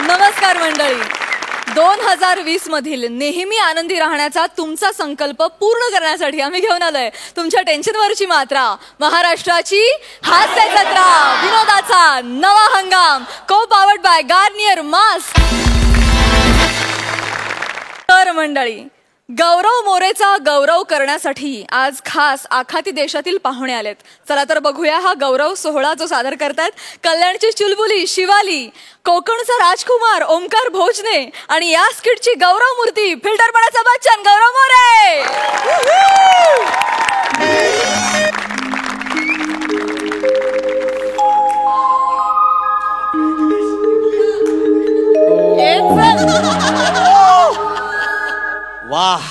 नमस्कार मंडळी. 2020 मधील नेहमी आनंदी राहण्याचा तुमचा संकल्प पूर्ण करण्यासाठी आम्ही घेऊन आलोय तुमच्या टेन्शनवरची मात्रा, महाराष्ट्राची हास्य जत्रा, विनोदाचा नवा हंगाम, को पावर्ड बाय गार्नियर मास्क. तर मंडळी, गौरव मोरेचा गौरव करण्यासाठी आज खास आखाती देशातील पाहुणे आलेत. चला तर बघूया हा गौरव सोहळा जो सादर करतात कल्याणची चुलबुली शिवाली, कोकणचा राजकुमार ओमकार भोजने आणि या स्किटची गौरव मूर्ती फिल्टरपणाचा बच्चन गौरव मोरे. वाह,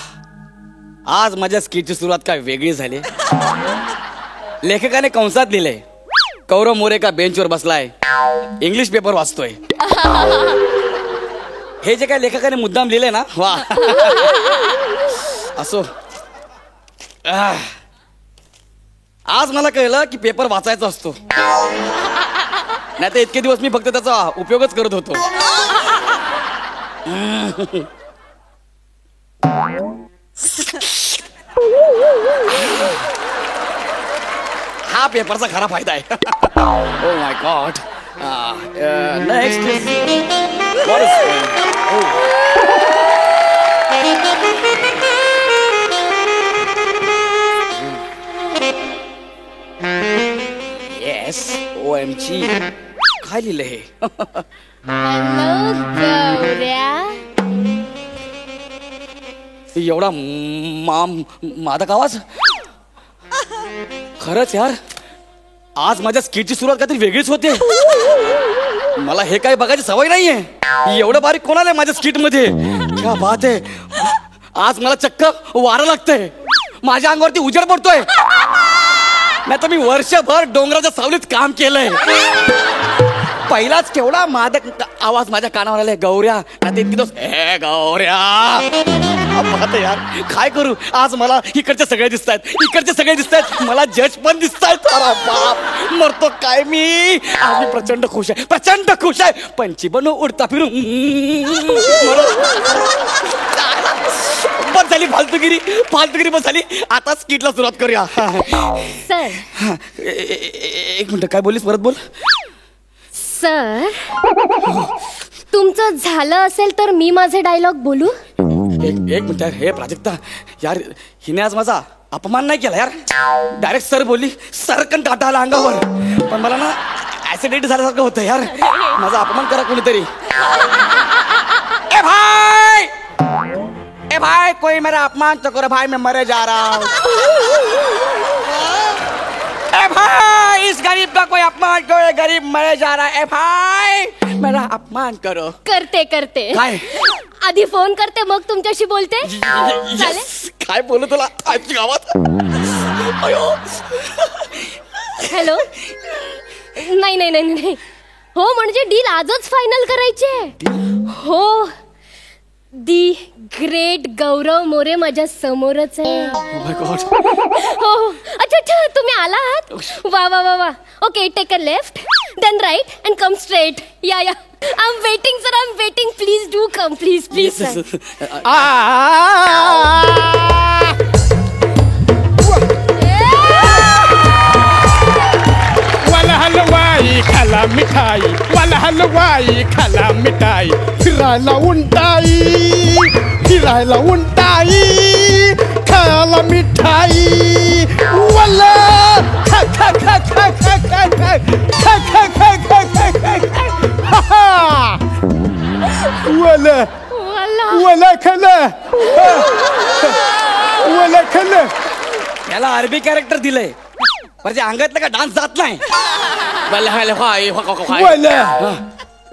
आज माझ्या स्किटची सुरुवात काय वेगळी झाली. लेखकाने कंसात लिहिलंय, गौरव मोरे का बेंचवर बसलाय, इंग्लिश पेपर वाचतोय. हे जे काय लेखकाने मुद्दाम लिहिलंय ना, वा. असो, आज मला कळलं की पेपर वाचायचा असतो, नाही तर इतके दिवस मी फक्त त्याचा उपयोगच करत होतो. हा पेपरचा खरा फायदा आहे. Oh my God. Next yes, OMG. काय लिहिलं हे? एवढा मादक आवाज. खरंच यार, आज माझ्या स्किटची सुरुवात काहीतरी वेगळीच होते. मला हे काही बघायची सवय नाहीये. एवढं बारीक कोणाला आहे माझ्या स्किट मध्ये? क्या बात आहे. आज मला चक्क वारं लागतंय, माझ्या अंगावरती उजेड पडतोय. नाही तर मी वर्षभर डोंगराच्या सावलीत काम केलंय. पहिलाच केवढा मादक आवाज माझ्या कानावर आलाय. गौऱ्या, नाही इतकी दिवस हे गौऱ्या. यार काय करू, आज मला इकडचे सगळे दिसत आहेत, इकडचे सगळे दिसत आहेत, मला जज पण दिसत आहेत. अरे बाप, मरतो काय मी. आज मी प्रचंड खुश आहे, प्रचंड खुश आहे. पंची बनू उडता फिरू. बस झाली फालतूगिरी, फालतूगिरी बस झाली. आता स्किटला सुरुवात करूया. सर, एक मिनिट, काय बोलीस, परत बोल. सर, तुमचं झालं असेल तर मी माझे डायलॉग बोलू? एक मिनिट. हे प्राजक्ता यार, हिने आज माझा अपमान नाही केला यार. डायरेक्ट सर बोलली, सरकन काटा आला अंगावर. पण मला ना ऍसिडिटी झाल्यासारखं होतं यार. माझा अपमान करा कोणीतरी. ए भाई, ए भाई, कोई मेरा अपमान तो करो भाई, मैं मरे जा रहा हूँ. ए भाई, इस गरीब का कोई अपमान करो, गरीब मरे जा रहा है. ए भाई, मेरा अपमान करो. करते करते. काय? आधी फोन करते, मग तुमच्याशी बोलते. चालेल? काय बोलू तुला आजच्या गावात? हॅलो. नाही नाही नाही नाही. हो, म्हणजे डील आजच फायनल करायचे. हो, दी ग्रेट गौरव मोरे माझ्या समोरच आहे. हो, अच्छा अच्छा, तुम्ही आलात. वा वा वा वा. Okay, take a left, then right and come straight. या या, I am waiting sir, I am waiting. Please do come, please please sir. वाला हलवाई खाला मिठाई, वाला हलवाई खाला मिठाई. फिरायला उंटाई, फिरायला उंटाई, खायला मिठाई. वाला खा खा खा खा खा खा खा खा खा खा खा खा खा खा. वाला वाला खाला, वाला खाला. याला अरबी कॅरेक्टर दिलंय, म्हणजे अंगातला का डान्स जात नाही. वाला,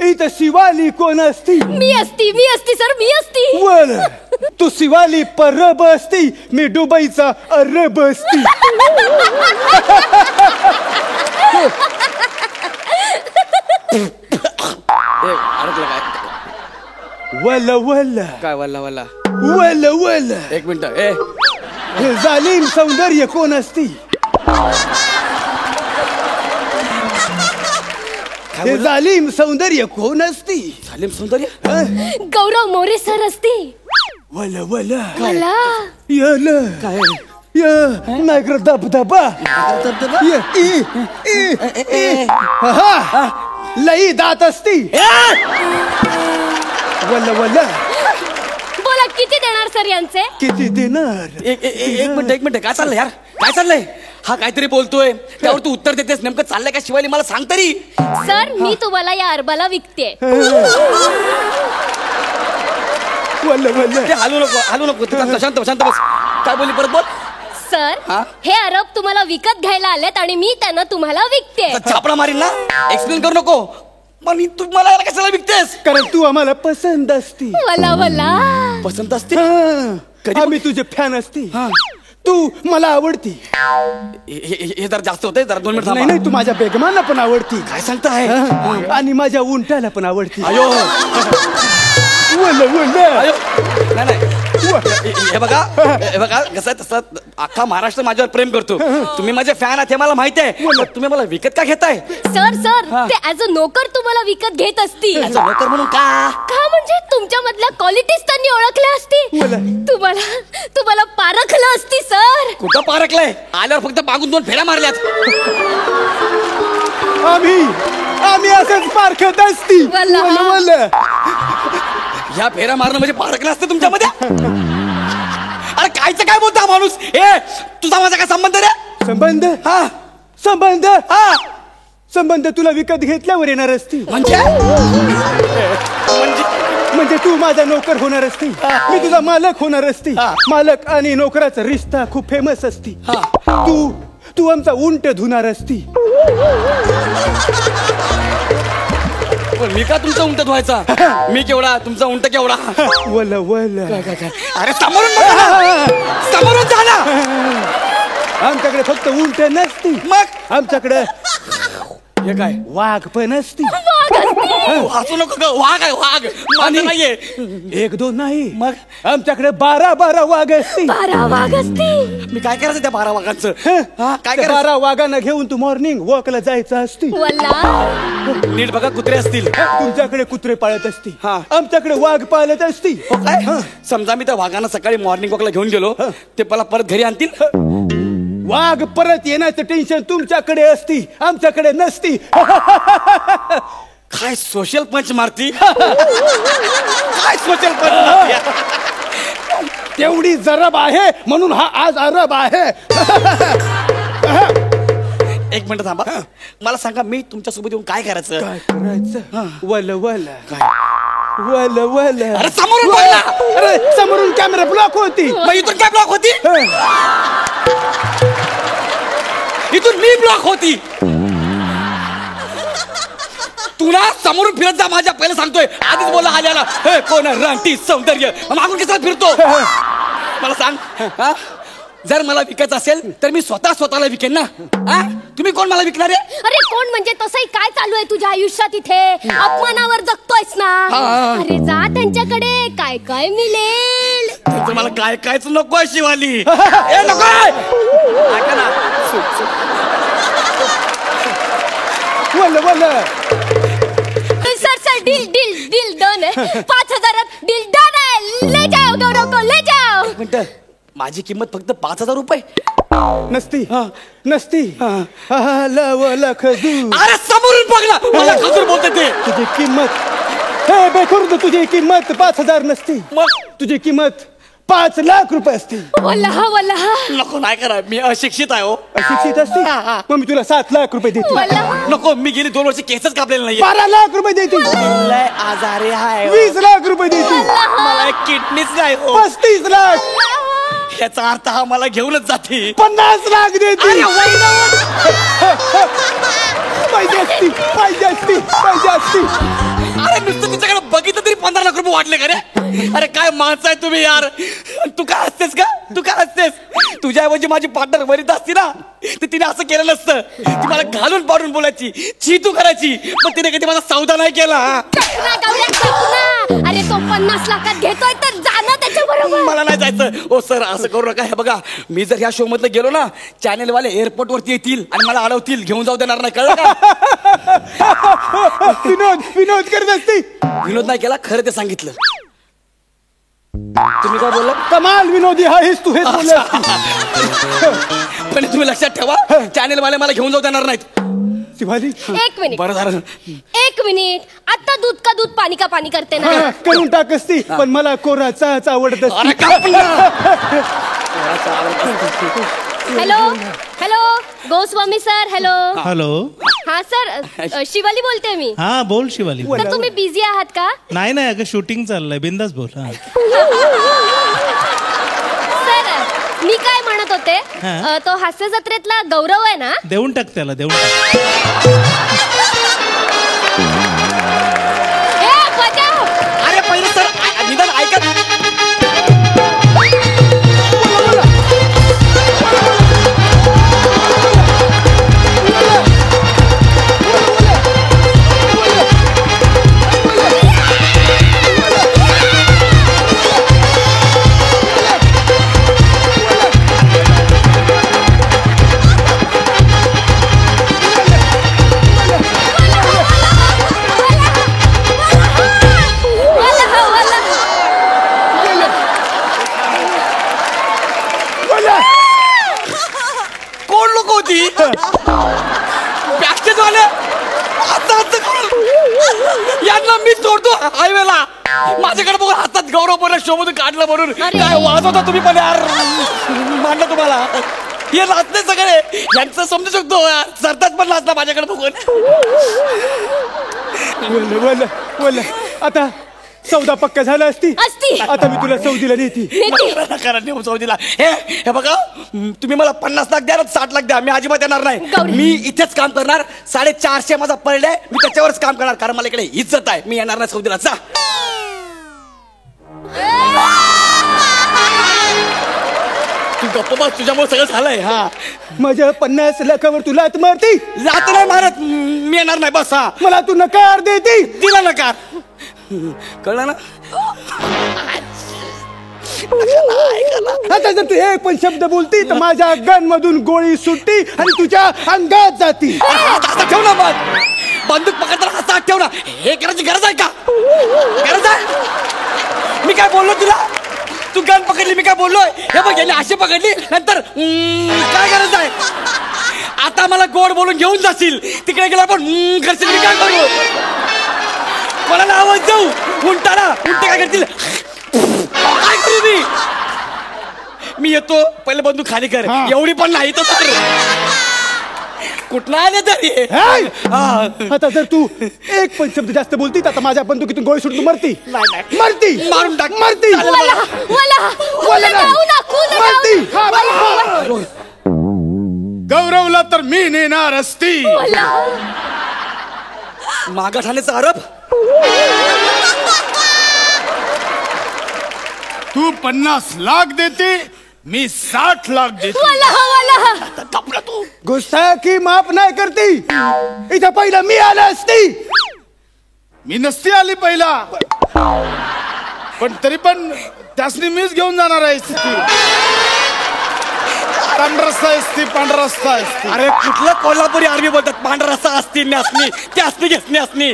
इथं शिवाली कोण असती? मी असती, मी असती सर, मी असती. वाला, तू शिवाली परब असती, मी दुबईचा अरब असती. अडकलं काय? वला वला, काय वल्ला वल्ला? वला वला. एक मिनिट. ए, हे जालिम सौंदर्य कोण असती? हे जालिम सौंदर्य कोण असती? जालिम सौंदर्य गौरव मोरे सर असते. वल वल मला यल काय य नायकर धबधबा य इ इ हा लई दात असती. वल वल बोला किती देणार सर यांचे? किती देणार? एक मिनिट काय चाललंय यार? काय चाललंय? हा काहीतरी बोलतोय त्यावर तू उत्तर देतेस. नेमकं चाललंय का शिवाली? मला सांग तरी. सर मी तुम्हाला या अरबाला विकते. वल वल ते हलू नको शांत बस. काय बोलली परत बोल. सर हा? हे अरब तुम्हाला विकत घ्यायला आलेत आणि मी त्यांना तुम्हाला विकते. छापडा मारील ना. एक्सप्लेन करू नको. पण तू मला याला कशाला विकतेस? कारण तू आम्हाला पसंत असती. वला वला पसंत असते. हा, आम्ही तुझे फॅन असती. तू मला आवडती. हे जरा जास्त होतंय. जरा 2 मिनिट नाही थांबा. नाही, तू माझ्या बेगमांना पण आवडती. काय सांगताय? आणि माझ्या उंटाला पण आवडती. अयो वल वल अयो नाही हे बघा कसं आहे तसं अख्खा महाराष्ट्र माझ्यावर प्रेम करतो. तुम्ही माझे फॅन आहात हे मला माहिती आहे. तुम्ही मला विकत का घेताय? सर हा. ते ऍज अ नोकर तुम्हाला विकत घेत असती. याचा नोकर म्हणून का? का म्हणजे तुमच्या मधल्या क्वालिटीज त्यांनी ओळखल्या असती. बोला. तुम्हाला पारखलं असती सर. कुठं पारखलंय? आल्यावर फक्त मागून 2 फेऱ्या मारल्यात. आम्ही असंच पारखत असती. वल वल वल ह्या फेऱ्या मारणं म्हणजे पारखलं असतं तुमच्यामध्ये? अरे कायचं काय बोलता माणूस? तुझा माझा काय संबंध रे? संबंध हा संबंध हा संबंध तुला विकत घेतल्यावर येणार असती. म्हणजे म्हणजे तू माझा नोकर होणार असती. मी तुझा मालक होणार असती. हा. मालक आणि नोकराचा रिश्ता खूप फेमस असती. हा. तू आमचा उंट धुणार असती. पण मी का तुमचा उंट धुवायचा? मी केवढा तुमचा उंट केवढा? वल वल अरे समोरून जा ना. आमच्याकडे फक्त उंट नसती. मग आमच्याकडे हे काय? वाघ पण असती. हसू नको ग. वाघ आहे वाघ. माझं नाहीये. 1-2 नाही. मग आमच्याकडे 12 वाघ असती. 12 वाघ असती. मी काय करायचं त्या 12 वाघांचं? हा, काय त्या करायचं? 12 वाघांना घेऊन तू मॉर्निंग वॉकला जायचं असती. वल्ला नीट बघा कुत्रे असतील. तुमच्याकडे कुत्रे पाळत असती. हा. आमच्याकडे वाघ पाळत असती. हो काय? समजा मी त्या वाघांना सकाळी मॉर्निंग वॉकला घेऊन गेलो, ते मला परत घरी आणतील? वाघ परत येण्याचं टेन्शन तुमच्याकडे असती, आमच्याकडे नसती. काय सोशल पंच मारती? काय सोशल पंच मारती? तेवढी जरब आहे म्हणून हा आज अरब आहे. एक मिनिट थांबा. मला सांगा मी तुमच्या सोबत येऊन काय करायचं? काय करायचं? वल वल काय? वल वल. अरे समोरून बोल ना. अरे समोरून कॅमेरा ब्लॉक होती. मग इथून काय ब्लॉक होती? इथून मी ब्लॉक होती. तू ना समोरून फिरत जा. माझ्या पहिलं सांगतोय. आधीच बोला आल्याला हे कोण आहे? रानटी सौंदर्य. मागून कसा फिरतो? मला सांग. हा? जर मला विकायचं असेल तर मी स्वतःला विकेन ना. हा? तुम्ही कोण मला विकणार आहे? अरे कोण म्हणजे तसंही काय चालू आहे तुझ्या आयुष्यात इथे? अपमानावर जगतोयस ना. हा. अरे जा त्यांच्याकडे. काय काय मिळेल? तर मला काय कायच नको आहे शिवाली. ए नको आहे. ऐका ना. वल वल. सर डील डन है. 5,000 डील डन है. ले जाओ गौरव को ले जाओ. मिनिटं. माझी किंमत फक्त 5,000 रुपये नसती. हा. नसती. लवल खजूर. अरे समोरून बघ ना. मला खजूर बोलते ते. तुझी किंमत हे बेखुर्द. तुझी किंमत 5,000 नसती. मग तुझी किंमत 5 लाख रुपये असती. वल्ला नको नाही करा. मी अशिक्षित आहे हो. अशिक्षित असती. मग मी तुला 7 लाख रुपये देते. वल्ला. नको. मी गेली 2 वर्ष केसच कापलेले नाहीये. 12 लाख रुपये देते. लय आजारी आहे हो. 20 लाख रुपये देते. मला एक किडनीच नाही हो. 35 लाख. याचा अर्थ हा मला घेऊनच जाते. 50 लाख देते. अरे वैभव. पाहिजे असती. अरे नुसतं तुझ्याकडे बघितलं तरी 15 लाख रुपये वाटले का रे? अरे काय माणसं आहे तुम्ही यार. तू काय असतेस का? तू काय असतेस? तुझ्याऐवजी माझी पार्टनर वरिता असती ना तर तिने असं केलं नसतं. ती मला घालून पाडून बोलायची, छी तू करायची. पण तिने कधी माझा सौदा नाही केला. अरे तो 50 लाखात घेतोय तर जाणं त्याच्या बरोबर. मला नाही जायचं. ओ सर असं करू नका. हे बघा मी जर ह्या शो मधलं गेलो ना चॅनेलवाले एअरपोर्ट वरती येतील आणि मला अडवतील, घेऊन जाऊ देणार नाही, कळलं का? विनोद करत असती. विनोद नाही केला, खरं ते सांगितलं. तुम्ही काय बोलला? कमाल विनोदी आहेस तू, हेच बोलले. पण तुम्ही लक्षात ठेवा चॅनेलवाले मला घेऊन जाऊ देणार नाहीत. शिवाली 1 मिनिट, बरं झालं. 1 मिनिट. आता दूध का दूध पाणी का पाणी करते ना. करून टाक असती, पण मला कोरा चहाच आवडत असती. अरे का पण ना? Hello hello Goswami sir. Hello. Hello. हा सर, शिवाली बोलते मी. हा बोल शिवाली. तर तुम्ही बिझी आहात का? नाही नाही अगं शूटिंग चाललंय, बिंदास बोल. हा. सर मी काय म्हणत होते, हा. तो हास्य जत्रेतला गौरव आहे ना, देऊन टाक त्याला, देऊन टाक. ए, बजाव. अरे पहिले सर निदान ऐकत. कोण लोक होती? बॅकस्टेज वाले. यांना मी सोडतो हायवेला. माझ्याकडे बघून हातात गौरव पण शो मधून काढलं म्हणून काय वाजवता तुम्ही पण यार. मानलं तुम्हाला. हे नाचते सगळे, यांचं समजू शकतो. सरताज पण नाचला माझ्याकडे बघून. बोल आता सौदा पक्का झाला असती. आता मी तुला सौदीला नेती. करा नेऊन सौदीला. हे बघा तुम्ही मला 50 लाख द्या ना 60 लाख द्या, मी अजिबात येणार नाही. मी इथेच काम करणार. 450 माझा पर डे, मी त्याच्यावरच काम करणार, कारण मला इकडे इज्जत आहे. मी येणार नाही सौदीला. जा. तू गप्प बस, तुझ्यामुळे सगळं झालंय. हा माझ्या 50 लाखावर तुला आत मारती. जात नाही मारत, मी येणार नाही. बस. हा मला तू नकार देती. दिला नकार. कळलं ना? आता जर तू एक पण शब्द बोलती तर माझ्या गनमधून गोळी सुटती आणि तुझ्या अंगात जाती. हातात ठेव ना बघ. बंदूक पकडताना हातात ठेव ना. हे करायची गरज आहे का? गरज आहे? मी काय बोललो तुला? तू गन पकडली, मी काय बोललोय? हे बघ याने अशी पकडली, नंतर काय गरज आहे? आता मला गोड बोलून घेऊन जाशील, तिकडे गेला पण करशील. मी काय करू? कोणाला आवाज जाऊ? उंटाला उंटे काय करतील? काय करू मी येतो. पहिले बंदूक खाली कर. एवढी पण नाही तर कुठला आले तरी. आता जर तू एक पण शब्द जास्त बोलती तर आता माझ्या बंदुकीतून गोळी सुटून मरती. मरती. मारून टाक. मरती. गौरवला तर मी नेणार असती. मागा ठाण्याचा आरोप. तू 50 लाख देते, मी 60 लाख देते. तू गुस्ताखी माफ नाही करती. इथं पहिलं मी आला असती. मी नसती आली पहिला, पण तरी पण त्यासनी मीच घेऊन जाणार आहे. पांढरा रस्ता असती, पांढरा रस्ता असती. अरे कुठलं कोल्हापुरी आर्मी बोलतात? पांढरा रस्सा असती, न्यासनी ते असली घेसनी असनी.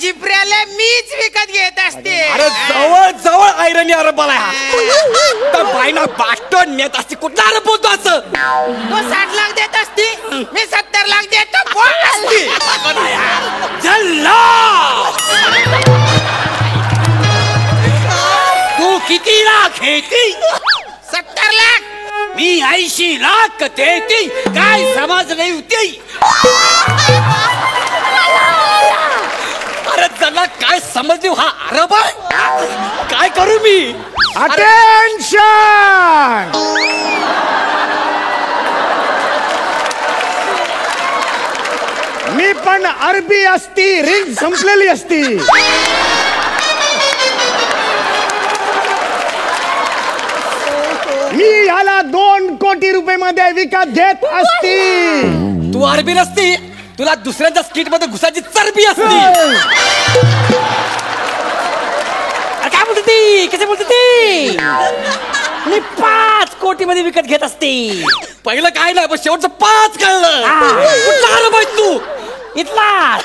जिपऱ्याला मीच विकत घेत असते. अरे जवळ जवळ आयरणी आरोप आलाय हा. तर बाईना बास्टन नेत असते. कुठला आरोप बोलतो असं? तो 60 लाख देत असती, मी 70 लाख देतो. कोण असती? तू किती लाख घेती? 70 लाख. मी 80 लाख देती. काय समज नाही होती? अरे त्यांना काय समजली? हा आरोप आहे. काय करू मी? अटेन्शन. मी पण अरबी असती, रिंग संपलेली असती. मी ह्याला 2 कोटी रुपये मध्ये विकत घेत असती. तू अरबी नसती, तुला दुसऱ्यांच्या स्किट मध्ये घुसाची चरबी असती. काय बोलते ती, कसे बोलते ती? मी 5 कोटी मध्ये विकत घेत असते. पहिलं काय नाही, पण शेवटचं 5 कळलं. कुठला अरब आहेस तू? इथला.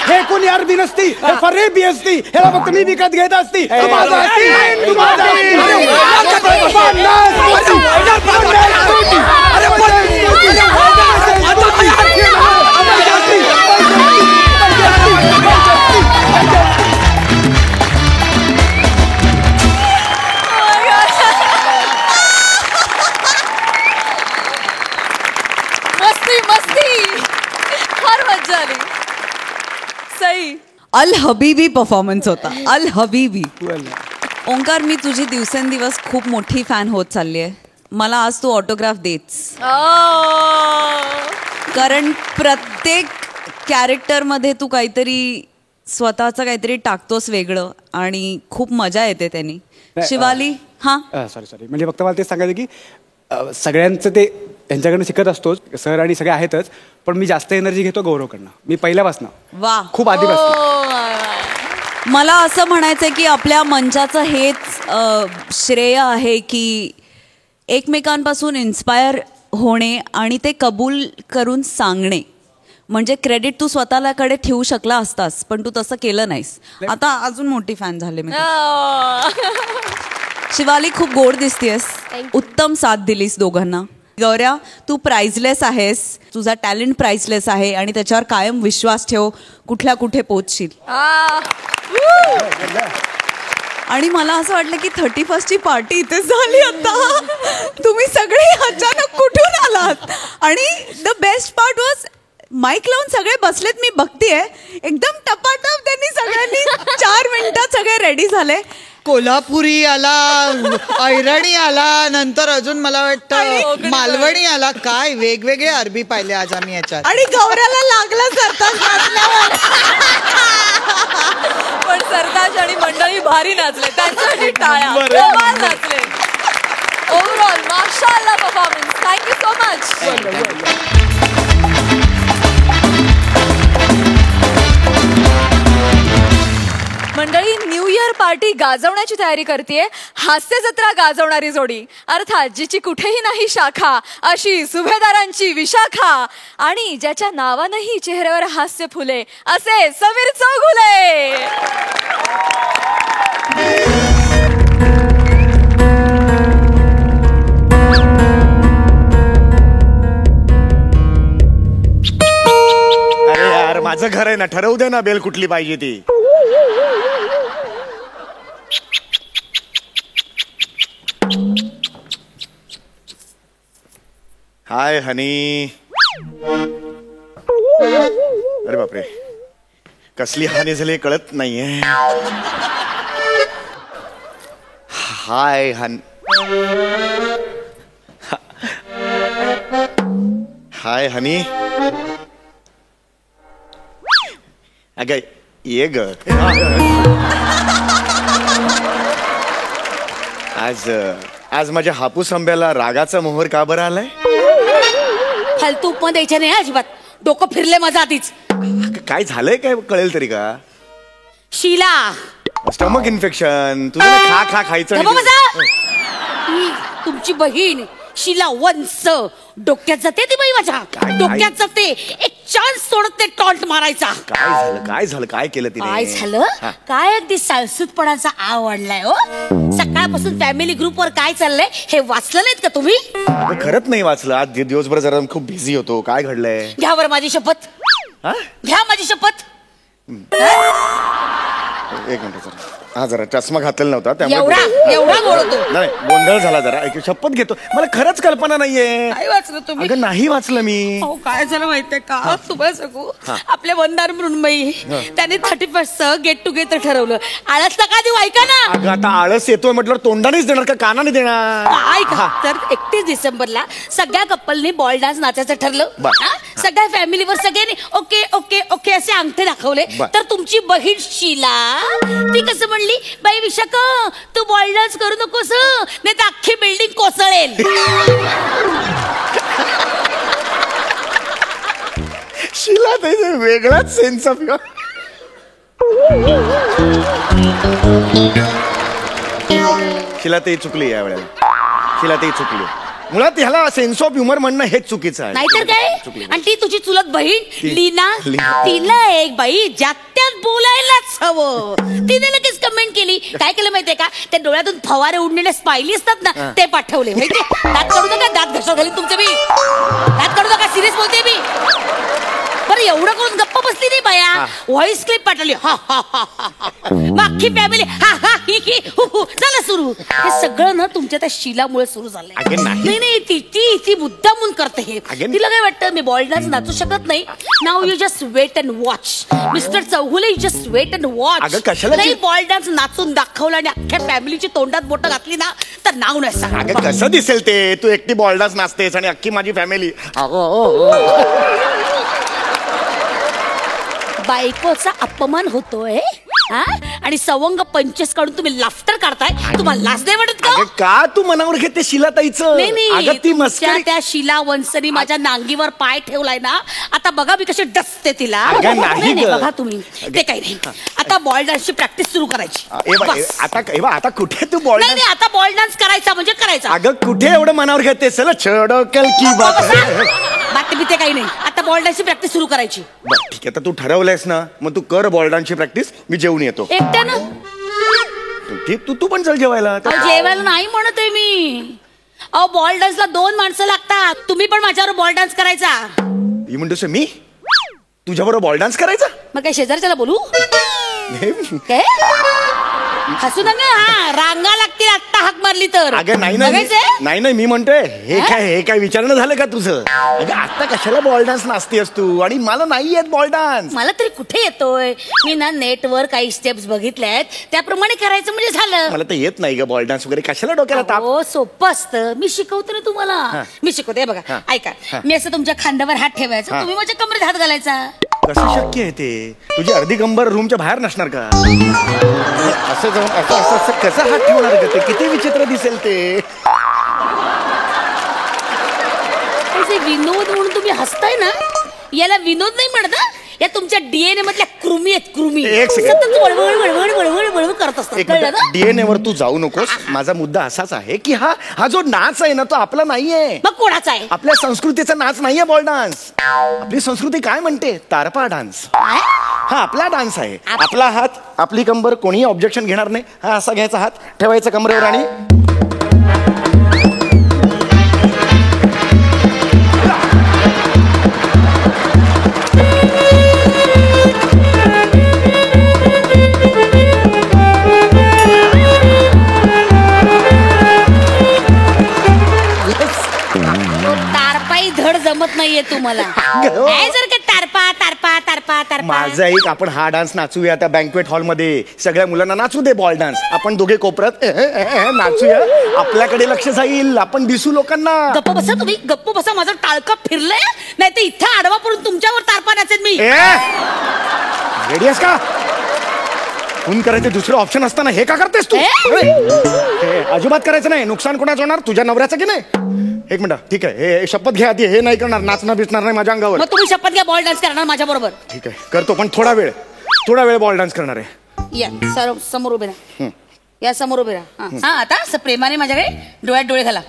हे कोणी अरबी नसती, हे फरेबी असती. ह्याला फक्त मी विकत घेत असती. तू माझा असती, तू माझा असती. मस्ती मस्ती, फार मजा आली. सई. अल हबीबी परफॉर्मन्स होता. अल हबीबी. ओंकार, मी तुझी दिवसेंदिवस खूप मोठी फॅन होत चालली आहे. मला आज तू ऑटोग्राफ देच, कारण प्रत्येक कॅरेक्टरमध्ये तू काहीतरी स्वतःचं काहीतरी टाकतोस वेगळं आणि खूप मजा येते त्यांनी. शिवाली. हां सॉरी म्हणजे फक्त मला ते सांगायचं की सगळ्यांचं ते त्यांच्याकडनं शिकत असतोच, सर आणि सगळे आहेतच, पण मी जास्त एनर्जी घेतो गौरवकडनं. मी पहिल्यापासून वा, खूप आधीपासून. मला असं म्हणायचंय की आपल्या मंचाचं हेच श्रेय आहे की एकमेकांपासून इन्स्पायर होणे आणि ते कबूल करून सांगणे. म्हणजे क्रेडिट तू स्वतःकडे ठेवू शकला असतास, पण तू तसं केलं नाहीस. आता अजून मोठी फॅन झाले मी. शिवाली, खूप गोड दिसतेस. उत्तम साथ दिलीस दोघांना. गौऱ्या, तू प्राइजलेस आहेस. तुझा टॅलेंट प्राइजलेस आहे आणि त्याच्यावर कायम विश्वास ठेव. कुठल्या कुठे पोहोचशील. आणि मला असं वाटलं की 31st पार्टी इथेच झाली. आता तुम्ही सगळे अचानक कुठून आलात. आणि the best part was mike लावून सगळे बसलेत. मी बघतेय एकदम टपाटप त्यांनी सगळ्यांनी 4 मिनिटात सगळे रेडी झाले. कोल्हापुरी आला, ऐरणी आला, नंतर अजून मला वाटतं मालवणी आला. काय वेगवेगळे अरबी पाहिले आज आम्ही याच्यात. आणि गौऱ्याला लागला सरताज नाचल्यावर. पण सरताज आणि मंडळी भारी नाचले, त्यांच्यासाठी टाळ्या. कमाल नाचले. ओव्हरऑल माशाअल्लाह परफॉर्मन्स. Thank you so much. मंडळी, न्यू इयर पार्टी गाजवण्याची तयारी करतेय हास्य जत्रा गाजवणारी जोडी, अर्थात जिची कुठेही नाही शाखा, अशी सुभेदारांची विशाखा आणि ज्याच्या नावानंही चेहऱ्यावर हास्य फुले, असे समीर चौगुले. अरे यार, माझं घर आहे ना, ठरवू दे ना बेल कुठली पाहिजे ती. हाय हनी. अरे बापरे, कसली हानी झाली कळत नाहीये. हाय हाय हनी. अगं ये ग. आज माझ्या हापूस आंब्याला रागाचा मोहर का बरं आलाय? फालतू उपमा द्यायच्या नाही अजिबात. डोकं फिरले माझं आधीच. काय झालंय काय कळेल तरी का? Sheela, stomach infection. तुझं खा खा खायचं. तुमची बहीण शीला वंस डोक्यात जाते ती बाई माझ्या. डोक्यात जाते. एक चान्स सोडत ते टॉन्ट मारायचा. काय झालं काय केलं तिने? काय झालं? काय अगदी साळसूतपणाचा आवडलाय हो. सकाळपासून फॅमिली ग्रुपवर काय चाललंय हे वाचलं नाहीत का तुम्ही? खरंच नाही वाचलं. आज दिवसभर जरा खूप बिझी होतो. काय घडलंय? घ्या बरं माझी शपथ. घ्या माझी शपथ. एक मिनिट जरा. हा, जरा चष्मा घातलेला नव्हता त्यामुळे एवढा बोलतो. नाही, गोंधळ झाला जरा. एक शपथ घेतो. मला खरंच कल्पना नाहीये. काय वाचलं तुम्ही? अगं नाही वाचलं मी. काय झालं माहितीये का तुम्हाला सांगू? आपल्या वंदार मृण्मयी त्याने 31st गेट टुगेदर ठरवलं. आळस नका देऊ, ऐका ना. अगं आता आळस येतोय म्हटलं तोंडानेच देणार का कानाने देणार? ऐका तर 31 डिसेंबरला सगळ्या कपलनी बॉल डान्स नाचायचं ठरलं. सगळ्या फॅमिलीवर सगळ्यांनी ओके ओके ओके असे अंगठे दाखवले. तर तुमची बहीण शीला ती कसं म्हणली, बाई विशाखा तू बॉल डान्स करू नकोस नाही तर अख्खी बिल्डिंग कोसळेल. शिला वेगळाच सेन्स ऑफ शिलाताई चुकली या वेळेला. शिलाताई चुकली. मुळात ह्याला सेन्स ऑफ ह्युमर म्हणणं हेच चुकीचं आहे. नाहीतर काय. चुकली. आणि ती तुझी चुलत बहीण लीना, तिला एक बाई जात्यात बोलायलाच हवं. तिने लगेच कमेंट केली. काय केलं माहितीये का, त्या डोळ्यातून फवारे उडलेले स्माइली असतात ना, ते पाठवले. माहितीये, दात काढू नका, दात घशात घालीन तुमचे मी. दात काढू नका, सिरियस बोलते मी. बरं एवढं करून गप्प बसली नाही बाया. व्हॉइस क्लिप पाठवली. हा हा हा हा. मग अख्खी फॅमिली हा हा ही ही हु हु झालं सुरू. हे सगळं ना तुमच्या त्या शिलामुळे सुरू झालंय. अगं नाही. नाही नाही, ती मुद्दामून करते हे. अगं तिला काय वाटतं मी बॉल डान्स नाचू शकत नाही. Now you just wait and watch. Mister Chougule, you just wait and watch. अगं कशाला नाही बॉल डान्स नाचून दाखवला आणि अख्ख्या फॅमिलीची तोंडात बोटं घातली ना, तर नाव नाही सांग. अगं कसं दिसेल ते, तू एकटी बॉल डान्स नाचतेस आणि अख्खी माझी फॅमिली. बायकोचा अपमान होतोय हा? आणि सवंग पंचेस काढून तुम्ही लाफ्टर काढताय. तुम्हाला लाज नाही वाटत का? अगं का तू मनावर घेते शिलाताईचं? नाही नाही, अगं ती तुमच्या मस्करी. त्या शिला वंसनी माझ्या नांगीवर पाय ठेवलाय ना, आता बघा मी कशी डसते तिला. अगं नाही नाही, गं. बघा तुम्ही ते काही नाही. आता बॉल डान्सची प्रॅक्टिस सुरू करायची. बस. आता कुठे तू बॉल नाही डान्स? नाही, आता बॉल डान्स करायचा म्हणजे करायचा. अगं कुठे एवढं मनावर घेते? चल छोडो कल की बात है. बाकी बी ते काही नाही. आता बॉल डान्सची प्रॅक्टिस सुरू करायची. बरं ठीक आहे, आता तू ठरवलंयस ना, मग तू कर बॉल डान्सची प्रॅक्टिस. मी जेवून येतो. एकट्यानं ठीक, तू पण चल जेवायला. जेवायला नाही म्हणत आहे मी. अहो बॉल डान्सला 2 माणसं लागतात. तुम्ही पण माझ्यावर बॉल डान्स करायचा. मी म्हणतोस मी तुझ्याबरोबर बॉल डान्स करायचा? मग काय शेजारच्याला बोलू काय? हसू नका. हा रांगा लागतील आत्ता हाक मारली तर. अगं नाही नाही बघायचंय? नाही मी म्हणतोय हे काय विचारणं झालं का तुझं? अगं आता कशाला बॉल डान्स नाचतेस तू? आणि मला नाही येत बॉल डान्स. मला तरी कुठे येतोय. मी ना नेटवर काही स्टेप्स बघितल्यात, त्याप्रमाणे करायचं म्हणजे झालं. मला तर येत नाही ग बॉल डान्स वगैरे. कशाला डोक्याला ताप? हो सोपं असतं. मी शिकवते ना तुम्हाला. मी शिकवते बघा. ऐका, मी असं तुमच्या खांद्यावर हात ठेवायचा, तुम्ही माझ्या कमरेत हात घालायचा. कसं शक्य आहे ते? तुझी अर्धी कंबर रूमच्या बाहेर नसणार का? असं जाऊन असं कसं हात ठेवणार का? ते किती विचित्र दिसेल ते. विनोद म्हणून तुम्ही हसताय ना, याला विनोद नाही म्हणत. या तुमच्या डीएनए मधल्या कृमी आहेत. कृमी एक सेकंड. सतत वळवळ वळवळ वळवळ वळवळ करत असतात. कळलं ना? डीएनए वर तू जाऊ नकोस. माझा मुद्दा असाच आहे की हा जो नाच आहे ना, तो आपला नाहीये. मग कोणाचा आहे? आपल्या संस्कृतीचा नाच नाहीये बॉल डान्स. आपली संस्कृती काय म्हणते? तारपा डान्स. हा आपला डान्स आहे. आपला हात, आपली कंबर, कोणीही ऑब्जेक्शन घेणार नाही. हा असा घ्यायचा हात, ठेवायचा कमरेवर आणि धड जमत नाहीये तुम्हाला. काय जर का तारपा तारपा तारपा तारपा. माझा एक आपण हा डान्स नाचूया त्या बँक्वेट हॉलमध्ये. सगळ्या मुलांना नाचू दे बॉल डान्स. आपण दोघे कोपऱ्यात नाचूया. आपल्याकडे लक्ष जाईल, आपण दिसू लोकांना. गप्प बसा तुम्ही, गप्प बसा. माझं टाळकं फिरलंय. नाही तर इथं आडवा पडून तुमच्यावर तारपा नाचेन मी. रेडी आहेस का? खून करायचे दुसरं ऑप्शन असताना हे का करतेस तू? अजिबात करायचं नाही. नुकसान कोणाचं होणार? तुझ्या नवऱ्याचं की नाही? एक मिनिट. ठीक आहे, हे शपथ घ्या आधी. हे नाही करणार, नाचणार बिचणार नाही माझ्या अंगावर. मग तुम्ही शपथ घ्या, बॉल डान्स करणार माझ्या बरोबर. ठीक आहे करतो, पण थोडा वेळ बॉल डान्स करणार आहे. या समोर उभे राहा. या समोर उभे राहा. हा आता असं प्रेमाने माझ्याकडे डोळ्यात डोळे घाला.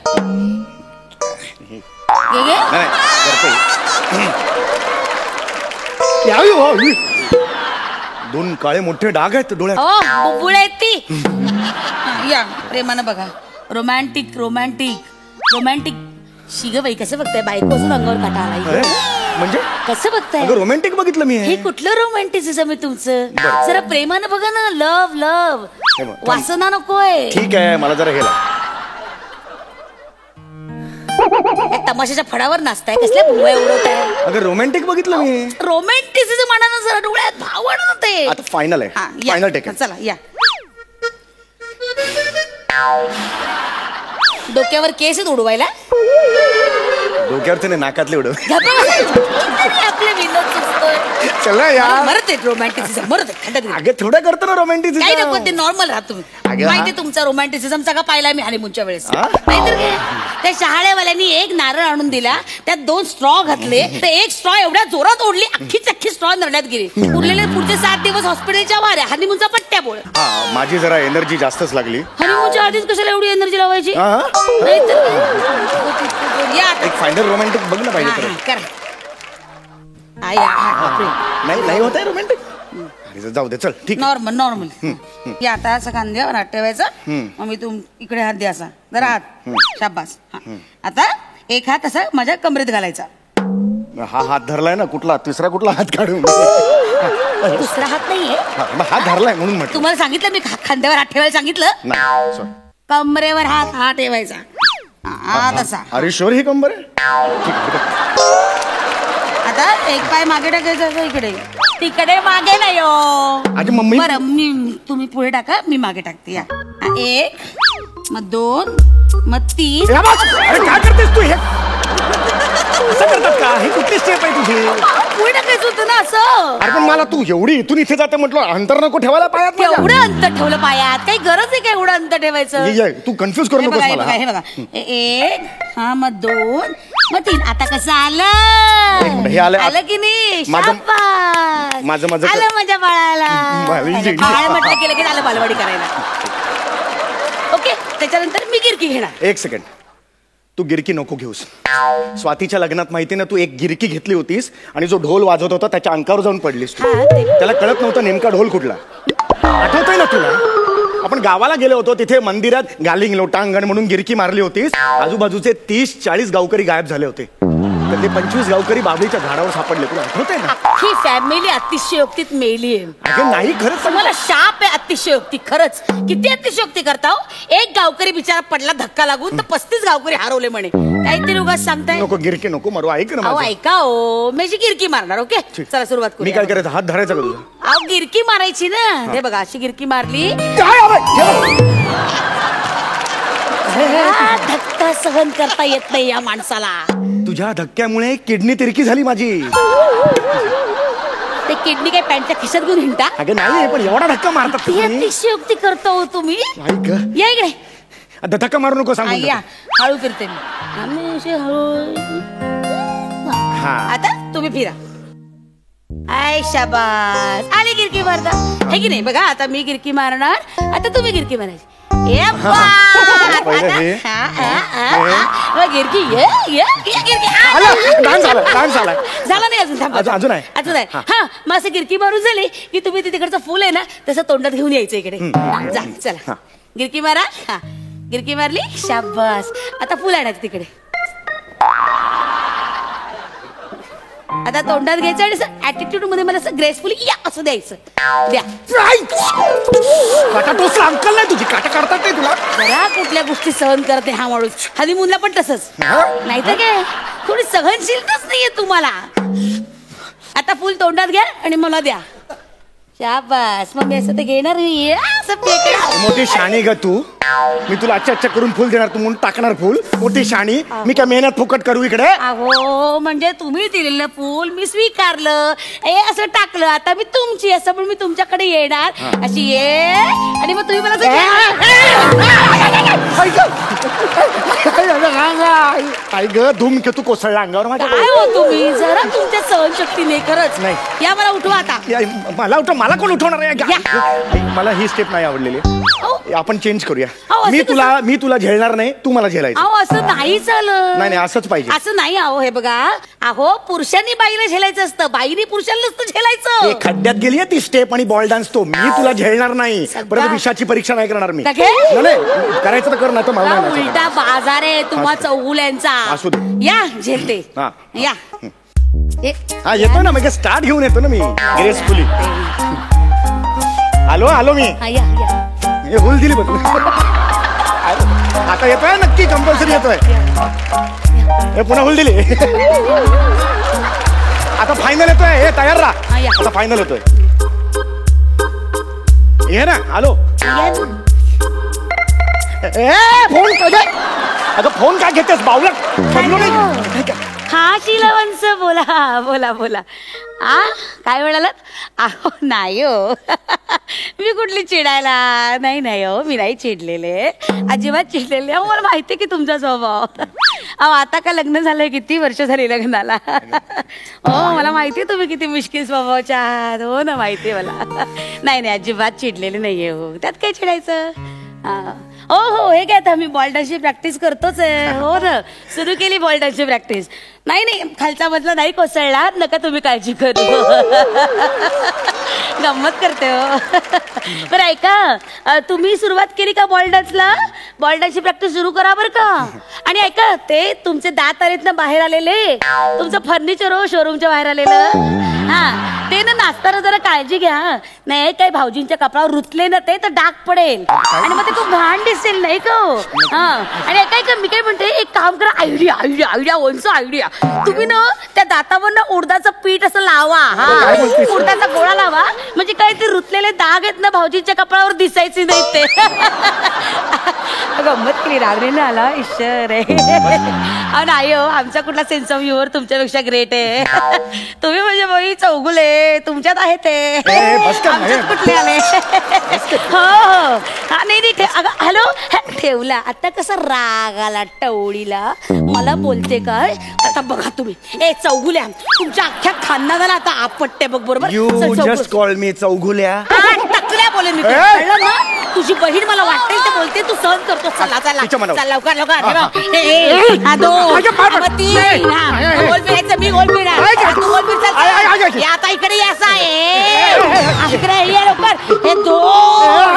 नाही दोन काळे मोठे डाग आहेत डोळ्यात. हो बुबुळ आहेत ती. या प्रेमानं बघा. Romantic romantic romantic. शिग बाई कसं बघताय? बायको असून अंगावर काटा आला. म्हणजे कसं बघताय? रोमॅन्टिक बघितलं मी. हे कुठलं रोमॅन्टिसिझम आहे तुमचं? जरा प्रेमानं बघा ना. लव लव वासना नकोय. ठीक आहे, मला जरा गेला. तमाशाच्या फडावर नाचताय, कसल्या भुवया उडवताय? अगं रोमॅन्टिक बघितलं मी. रोमॅन्टिसिझम आणा ना जरा डोळ्यात. भाव आणा ते. आता फायनल आहे. Final take. चला या. डोक्यावर केस आहेत उडवायला. डोक्यावरती नाही, नाकातले उडव. आपले विनोद सुचतोय. चला यार. मरत आहेत रोमॅन्टिसिझम. मरत आहेत. अगं थोडं करतो ना रोमॅन्टिसिझम. काही नको, ते नॉर्मल राहा तुम्ही. अगं, माहिती तुमचा रोमॅन्टिसिझम सगळा पाहिला मी हनीमूनच्या वेळेस. नाहीतर काय, त्या शहाळेवाल्यांनी एक नारळ आणून दिला, त्यात 2 स्ट्रॉ घातले, तर एक स्ट्रॉ एवढ्या जोरात ओढली, अख्खी स्ट्रॉ नरड्यात गेली. उरलेले पुढचे 7 दिवस हॉस्पिटलच्या वाऱ्या, हनीमूनचा पट्ट्याबोळ. माझी जरा एनर्जी जास्तच लागली. हनीमूनच्या आधीच कशाला एवढी एनर्जी लावायची? एक फायनल रोमॅन्टिक बघ ना पाहिजे तर. नाही होत आहे रोमॅन्टिक. जाऊ दे चल ठीक. नॉर्मल. या आता असं खांद्यावर हात ठेवायचा, मग मी इकडे हात द्या असा जरा हात, शाबास. आता एक हात असा माझ्या कमरेत घालायचा. हा हात धरलाय ना, कुठला तिसरा कुठला हात काढून? दुसरा हात नाहीये, हात धरलाय म्हणून म्हटलं. तुम्हाला सांगितलं मी खांद्यावर हात ठेवायला सांगितलं नाही. कमरेवर हात ठेवायचा. तसा. अरे शुअर ही कंबर आहे. आता एक पाय मागे टाकायचा इकडे, तिकडे मागे नाही हो. आजी मम्मी. बरं तुम्ही पुढे टाका, मी मागे टाकते. या 1 मग 2 मग 3. अरे काय करतेस तू? हे असं करतात का? ही कुठली स्टेप आहे तुझी? पुढे टाकायचं होतं ना असं. अरे पण मला तू एवढी इथून इथे जाते म्हटलं, अंतर नको ठेवायला पायात माझ्या. एवढं अंतर ठेवलं पायात, काही गरज आहे का एवढं अंतर ठेवायचं? तू कन्फ्युज करू नकोस मला. हे बघा 1 मग 2 मग 3. आता कसं आलं? हे आलं की नाही? शाबास. माझं आलं माझ्या बाळाला. बाळ म्हटलं केलं की आलं बालवाडी करायला. ओके, त्याच्यानंतर मी गिरकी घेणार. 1 सेकंड. तू गिरकी नको घेऊस. स्वातीच्या लग्नात माहिती ना, तू एक गिरकी घेतली होतीस आणि जो ढोल वाजवत होता त्याच्या अंकावर जाऊन पडलीस तू. त्याला कळत नव्हतं नेमका ढोल कुठला. आठवतोय ना तुला? आपण गावाला गेलो होतो, तिथे मंदिरात गालिंग लोटांगण म्हणून गिरकी मारली होतीस. आजूबाजूचे 30-40 गावकरी गायब झाले होते. तर ते 25 गावकरी बाबळीच्या झाडावर सापडले. तुला आठवतंय ना? ही फॅमिली अतिशयोक्तीत मेली आहे. अगं नाही, खरंच मला शाप आहे अतिशयोक्ती. खरंच किती अतिशयोक्ती करता हो. एक गावकरी बिचारा पडला धक्का लागून, तर 35 गावकरी हरवले म्हणे. काहीतरी उगाच सांगताय. नको गिरकी नको मारू. ऐक ना माझं. ऐका हो, मी गिरकी मारणार. ओके चला सुरुवात करू. मी काय करायचं? हात धरायचा का तुझा? अहो गिरकी मारायची ना. हे बघा अशी गिरकी मारली. धक्का सहन करता येत नाही या माणसाला. तुझ्या धक्क्यामुळे किडनी तिरकी झाली माझी. ते किडनी काय पॅन्टच्या खिशात घेऊन हिंडता? अगं नाही, पण एवढा धक्का मारतात तुम्ही. अतिशयोक्ती करता हो तुम्ही. ऐक या इकडे. धक्का मारू नको सांगू. या हळू फिरते मी. आम्ही असे हळू. आता तुम्ही फिरा. आय शाबास. आली गिरकी मारता हे की नाही? बघा आता मी गिरकी मारणार, आता तुम्ही गिरकी मारायची. झाला नाही अजून आहे. हा मग असं गिरकी मारून झाली की तुम्ही तिकडचं फुल आहे ना तसं तोंडात घेऊन यायचं इकडे. जा चला गिरकी मारा. हा गिरकी मारली. शाबास. आता फुल आणायचं तिकडे. आता तोंडात घ्यायचं आणि असं ऍटिट्यूड मध्ये मला असं ग्रेसफुली या असं द्यायचं. द्या. काटा टोचला अंकल नाही तुझी. काटा काढतात नाही तुला. जरा कुठल्या गोष्टी सहन करते हा माणूस. हनीमूनला पण तसंच. नाही तर काय, थोडी सहनशीलताच नाहीये तुम्हाला. आता फुल तोंडात घ्या आणि मला द्या. शाबास. मग मी असं ते घेणार मोठी शाणी ग तू. मी तुला अच्छा करून फुल देणार, तू म्हणून टाकणार फुल. मोठी शाणी. मी काय मेहनत फुकट करू इकडे? अहो म्हणजे तुम्ही दिलेलं फुल मी स्वीकारलं, असं टाकलं. आता मी तुमची असं पण मी तुमच्याकडे येणार अशी ये आणि मग तुम्ही मला आई ग धूमकेतू कोसळला अंगावर माझ्या. काय हो तुम्ही जरा तुमच्या सहनशक्ती नाही. खरंच नाही. या मला उठवा आता. मला उठव. मला कोण उठवणार आहे? मला ही स्टेप नाही आवडलेली. आपण चेंज करूया. मी तुला झेलणार नाही, तू मला झेलायचं. अहो असं नाही चालत. नाही असंच पाहिजे. असं नाही. अहो हे बघा, अहो पुरुषांनी बाईला झेलायचं असतं, बाईनी पुरुषांना नसतं झेलायचं. खड्ड्यात गेली ती स्टेप आणि बॉल डान्स. तो मी तुला झेलणार नाही. परत विषाची परीक्षा नाही करणार मी. करायचं तर कर ना. तर मला उलटा बाजार आहे तुम्हा चौगुल्यांचा. असू दे. या झेलते. या हा येतो ना. मग स्टार्ट घेऊन येतो ना मी ग्रेसफुली. आलो मी. हे हुल दिली बघ. आता येतोय नक्की, कंपल्सरी येतोय. हे पुन्हा हुल दिली. आता फायनल येतोय. हे तयार राहा. आता फायनल येतोय. ये ना. आलो. फोन अगं फोन काय घेतेस बावला? हा शीलवंश बोल. बोला बोला बोला. काय म्हणालात? अहो नाही हो, मी कुठली चिडायला. नाही नाही हो, मी नाही चिडलेले, अजिबात चिडलेले. अहो मला माहिती की तुमचा स्वभाव. अहो आता का लग्न झालंय, किती वर्ष झाली लग्नाला. हो मला माहिती तुम्ही किती मुश्किल स्वभावाच्या आहात. हो ना माहिती मला. नाही नाही अजिबात चिडलेले नाहीये हो, त्यात काय चिडायचं. हो हो, हे काय आता मी बॉल डान्सची प्रॅक्टिस करतोच आहे. हो ना, सुरू केली बॉल डान्सची प्रॅक्टिस. नाही नाही, खालचा मधला नाही कोसळला, नका तुम्ही काळजी करू. गंमत करते हो. बरं ऐका, तुम्ही सुरुवात केली का बॉल डान्सला? बॉल डान्सची प्रॅक्टिस सुरू करा बरं का. आणि ऐका, ते तुमचे दात आलेत ना बाहेर आलेले, तुमचं फर्निचर हो शोरूमच्या बाहेर आलेलं, हा ते ना नाचताना जरा काळजी घ्या. नाही काही भाऊजींच्या कपडावर रुतले ना ते तर डाग पडेल आणि मग ते खूप घाण दिसेल नाही का. हा आणि ऐका, मी काय म्हणते, एक काम करा, आयडिया आयडिया आयडिया ओनचं आयडिया. तुम्ही ना त्या दातावर ना उडदाचं पीठ असं लावा. हा उडदाचा गोळा लावा, म्हणजे काय ते रुतलेले दाग आहेत ना भाऊजींच्या कपडावर दिसायचे नाहीत ते. गंमत केली, रागलेला आला ईश्वर आहे. नाही हो, आमचा कुठला सेन्स ऑफ ह्युमर तुमच्यापेक्षा ग्रेट आहे. तुम्ही म्हणजे बाई चौगुले, तुमच्यात आहे ते, आमच्यात कुठले आले. हो हो, हा नाही नाही, हॅलो ठेवला. आता कसा राग आला टवळीला, मला बोलते काय. आता बघा तुम्ही, ए चौगुल्या, तुमच्या अख्ख्या खानदानाला आता आपटते बघ बरोबर. यू जस्ट कॉल मी चौगुल्या. टकल्या बोले मी, कळलं ना. तुझी बहीण मला वाटेल ते बोलते, तू सहन करतो. चला चला चल लवकर लवकर. मी गोल आता इकडे यायचं आहे. इकडे ये लवकर. हे दोन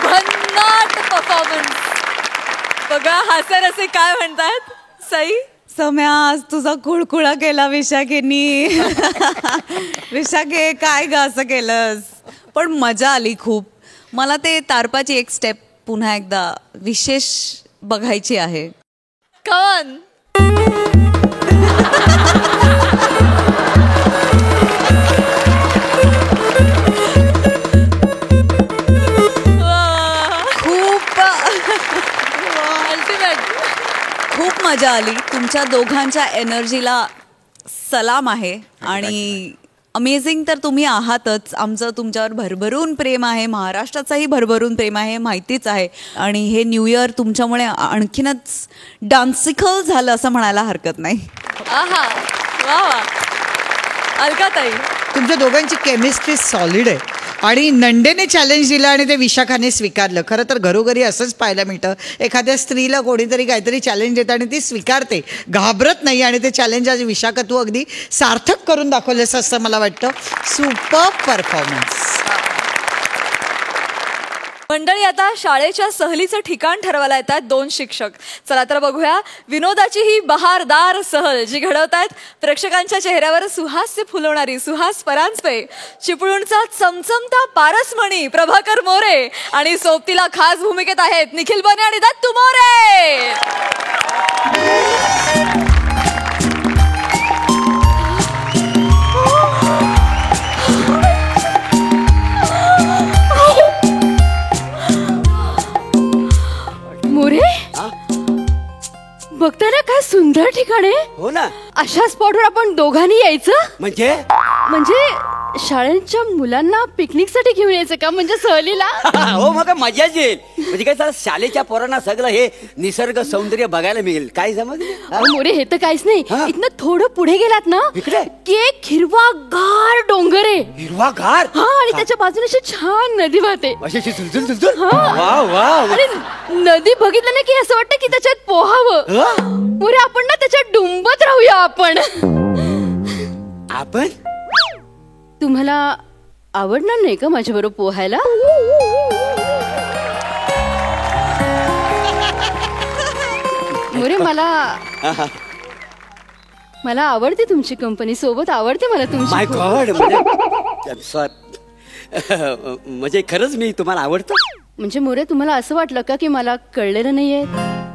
भन्नाट परफॉर्मन्स. बघा हासर असे काय म्हणतात. सई सम्या, आज तुझा कुळकुळा केला विशाखेनी. विशाखे काय ग असं केलंस, पण मजा आली खूप. मला ते तारपाची एक स्टेप पुन्हा एकदा विशेष बघायची आहे. कौन खूप मजा आली. तुमच्या दोघांच्या एनर्जीला सलाम आहे. आणि अमेझिंग तर तुम्ही आहातच. आमचं तुमच्यावर भरभरून प्रेम आहे, महाराष्ट्राचाही भरभरून प्रेम आहे, माहितीच आहे. आणि हे न्यू इयर तुमच्यामुळे आणखीनच डान्सिकल झालं असं म्हणायला हरकत नाही. आहा वा वा. अलकाताई, तुमच्या दोघांची केमिस्ट्री सॉलिड आहे. आणि नंदेने चॅलेंज दिलं आणि ते विशाखाने स्वीकारलं. खरं तर घरोघरी असंच पाहायला मिळतं, एखाद्या स्त्रीला कोणीतरी काहीतरी चॅलेंज देतं आणि ती स्वीकारते, घाबरत नाही. आणि ते चॅलेंज आज विशाखा तू अगदी सार्थक करून दाखवलंस असं मला वाटतं. Super performance. मंडळी, आता शाळेच्या सहलीचं ठिकाण ठरवायला येतात दोन शिक्षक. चला तर बघूया विनोदाची ही बहारदार सहल जी घडवतायत प्रेक्षकांच्या चेहऱ्यावर सुहास्य फुलवणारी सुहास परांजपे, चिपळूणचा चमचमता पारसमणी प्रभाकर मोरे आणि सोबतीला खास भूमिकेत आहेत निखिल बने आणि दत्तू मोरे. मोरे, बघता ना काय सुंदर ठिकाण आहे. हो ना. अशा स्पॉटवर आपण दोघांनी यायचं. म्हणजे शाळेच्या मुलांना पिकनिक साठी घेऊन यायचं का, म्हणजे सहलीला. हो मग मजाच येईल. म्हणजे काय सर, शाळेच्या पोरांना सगळं हे निसर्ग सौंदर्य बघायला मिळेल. काय समजलं मोरे, हे तर काहीच नाही. इथनं थोडं पुढे गेलात ना इकडे की एक हिरवागार डोंगर आहे. हिरवागार. हा, आणि त्याच्या बाजूने अशी छान नदी वाहते. वा वा. आणि नदी बघितलं ना की असं वाटतं की त्याच्यात पोहावं. मोरे, आपण ना त्याच्यात डुंबत राहूया आपण. तुम्हाला आवडणार नाही का माझ्याबरोबर पोहायला? मोरे, मला आवडते तुमची कंपनी, सोबत आवडते मला तुमची. माय गॉड. म्हणजे खरंच मी तुम्हाला आवडतो. म्हणजे मोरे, तुम्हाला असं वाटलं का की मला कळलेलं नाहीये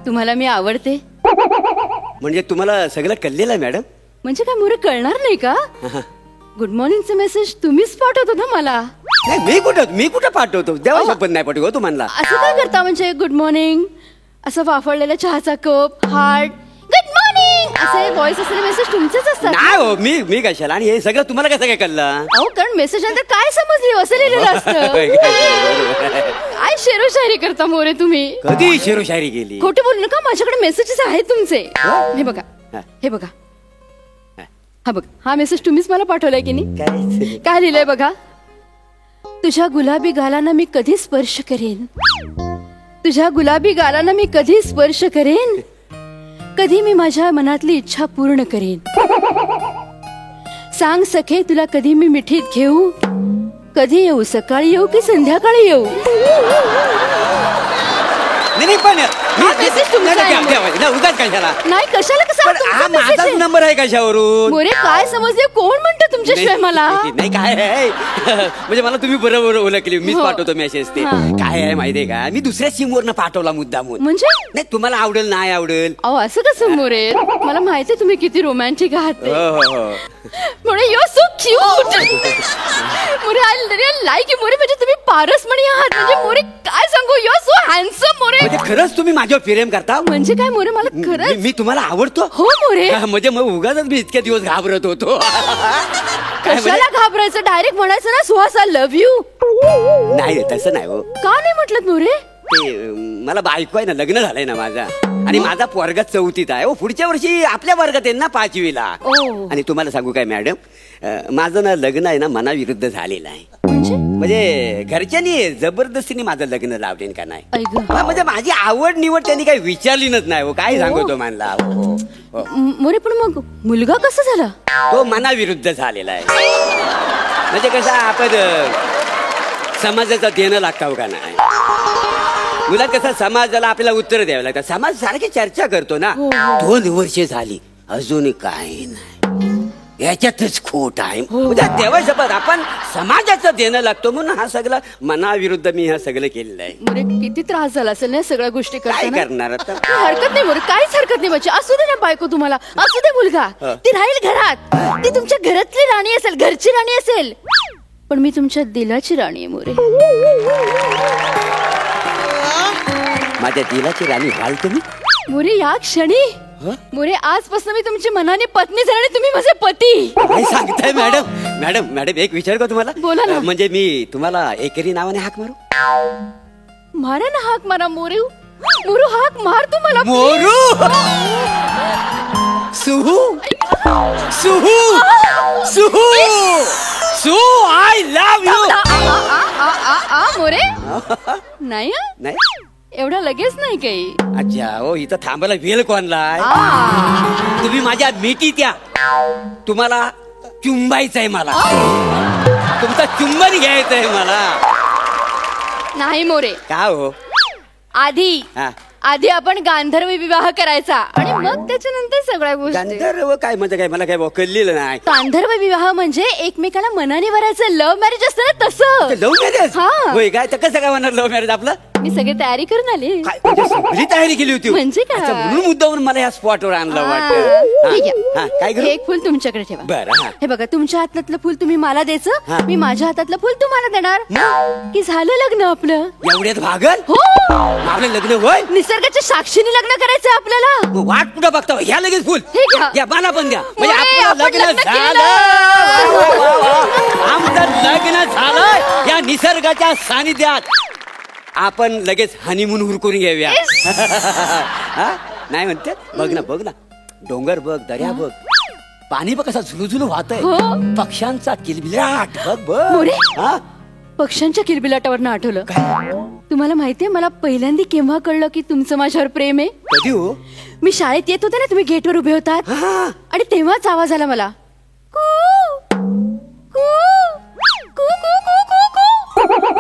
तुम्हाला मी आवडते? म्हणजे तुम्हाला सगळं कळलेलं आहे मॅडम. म्हणजे काय मोरे कळणार नाही का? गुड मॉर्निंगचे मेसेज तुम्हीच पाठवतो ना मला. नाही मी कुठं पाठवतो, देवा शपथ नाही पाठवतो तुम्हाला. असं काय करता म्हणजे गुड मॉर्निंग असं वाफळलेला चहाचा कप, हार्ट, गुड मॉर्निंग असे व्हॉइस असलेले मेसेज तुमचेच असतात? नाही हो, मी कशाला, आणि हे सगळं तुम्हाला कसं काय कळलं? अहो कारण मेसेज नंतर काय समजले असं लिहिलेलं असतं. काय शेरोशायरी करता मोरे तुम्ही? कधी शेरोशायरी केली? खोटं बोलू नका, माझ्याकडे मेसेजेस आहेत तुमचे. हे बघा, हे बघा, हा बघ, हा मेसेज तुम्हीच मला पाठवलाय की नाही? काय लिहिलंय बघा. तुझ्या गुलाबी गालांना मी कधी स्पर्श करेन, तुझ्या गुलाबी गालांना मी कधी स्पर्श करेन, कधी मी माझ्या मनातली इच्छा पूर्ण करेन. सांग सखे तुला कधी मी मिठीत घेऊ, कधी येऊ, सकाळी येऊ की संध्याकाळी येऊ? नाही पण उगाच कशाला? नाही कशाला हा माझाच नंबर आहे कशावरून? मोरे काय समजले, कोण म्हणतं तुमच्याशिवाय मला? नाही काय आहे म्हणजे मला तुम्ही बरोबर ओळखली, मीच पाठवतो मेसेज. ते काय आहे माहितीये का, मी दुसऱ्या सिमवरनं पाठवला मुद्दामून. म्हणजे नाही तुम्हाला आवडेल नाही आवडेल. अहो असं कसं मोरे, मला माहितीये तुम्ही किती रोमॅन्टिक आहात ते. More you are so cute. More I really like you More, म्हणजे तुम्ही पारसमणी आहात. म्हणजे मोरे काय सांगू, you are so handsome More. म्हणजे खरंच तुम्ही माझ्यावर प्रेम करता? म्हणजे काय मोरे, मला खरंच मी तुम्हाला आवडतो. हो मोरे. म्हणजे मग उगाच मी इतके दिवस घाबरत होतो. कशाला घाबरायचं, डायरेक्ट म्हणायचं ना सुहास आय लव्ह यू. नाही तसं नाही हो. का नाही म्हटलं मोरे? ते मला बायको आहे ना, लग्न झालंय ना माझा, आणि माझा पोरगा 4थीत आहे. पुढच्या वर्षी आपल्या वर्गात आहे ना 5वीला. आणि तुम्हाला सांगू काय मॅडम, माझं ना लग्न आहे ना मनाविरुद्ध झालेलं आहे. म्हणजे घरच्यांनी जबरदस्तीने माझं लग्न लावले का नाही. म्हणजे माझी आवड निवड त्यांनी काही विचारलीच नाही हो. काय सांगतो म्हणला मोरे. पण मग मुलगा कसा झाला? तो मनाविरुद्ध झालेला आहे. म्हणजे कसं आपण समाजाचं देणं लागतं का नाही. मुलात कसं समाजाला आपल्याला उत्तर द्यावं लागतं. समाज सारखी चर्चा करतो ना. 2 वर्षे झाली अजून काही नाही, याच्यातच खोट आहे. म्हणजे देवा शपथ आपण समाजाचं देणं लागतो म्हणून हा सगळं मनाविरुद्ध मी हा सगळं केलेलं आहे. मोरे किती त्रास झाला असेल ना सगळ्या गोष्टी काय करणार आता. हरकत नाही मोरे, काहीच हरकत नाही. म्हणजे असू दे ना बायको तुम्हाला, असू दे मुलगा, ती राहील घरात, ती तुमच्या घरातली राणी असेल, घरची राणी असेल, पण मी तुमच्या दिलाची राणी आहे मोरे. माझ्या दिलाची राणी व्हाल तुम्ही मोरे या क्षणी. मोरे आजपासून मी तुमची मनाने पत्नी झाली आणि तुम्ही माझे पती. काय सांगताय मॅडम? मॅडम मॅडम एक विचार का तुम्हाला? बोला ना. म्हणजे मी तुम्हाला एकेरी नावाने हाक मारू? मारा ना हाक मारा मोरू. मोरू हाक मार तू मला. मोरू. सुहू सुहू सुहू सू आय लव्ह यू. मोरे नाही नाही एवढा लगेच नाही काही. अच्छा हो, इथं थांबायला वेळ कोणलाय? तुम्ही माझ्या मिठी त्या, तुम्हाला चुंबायचंय मला, तुमचा चुंबन घ्यायचंय मला. नाही मोरे. का हो? आधी आपण गांधर्व विवाह करायचा आणि मग त्याच्यानंतर सगळ्या गोष्टी. गांधर्व काय म्हणजे काय, मला काय कळलेलं नाही. गांधर्व विवाह म्हणजे एकमेकाला मनाने भरायचं, लव्ह मॅरेज असतं ना तसं. लव्ह मॅरेज होय काय? तर कसं काय होणार लव्ह मॅरेज आपलं? मी सगळी तयारी करून आली. सगळी तयारी केली होती म्हणजे काय? म्हणून मुद्दावरून मला या स्पॉटवर आणलं वाटतं. काय करू? एक फुल तुमच्याकडे ठेवा. बरं. हे बघा, तुमच्या हातातलं फुल तुम्ही मला द्यायचं, मी माझ्या हातातलं फुल तुम्हाला देणार, की झालं लग्न आपलं. एवढ्यात भागल हो. आपलं लग्न होय. निसर्गाच्या साक्षीने लग्न करायचं आपल्याला. वाट कुठं बघता, ह्या लगेच फुल या बाला पण द्या. म्हणजे आपलं लग्न झालं, आमचं लग्न झालं या निसर्गाच्या सानिध्यात. आपण लगेच हनीमून हुरकून घेऊया. नाही म्हणते? बघ ना बघ ना, डोंगर बघ, दर्या बघ, पाणी बघ कसं झुलूझुलू वाहतंय, पक्ष्यांचा किलबिलाट बघ बघ. पक्ष्यांच्या किलबिलाटावरनं आठवलं, तुम्हाला माहितीये मला पहिल्यांदा केव्हा कळलं की तुमचं माझ्यावर प्रेम आहे? कधी हो? मी शाळेत येत होते ना, तुम्ही गेटवर उभे होतात आणि तेव्हाच आवाज आला मला,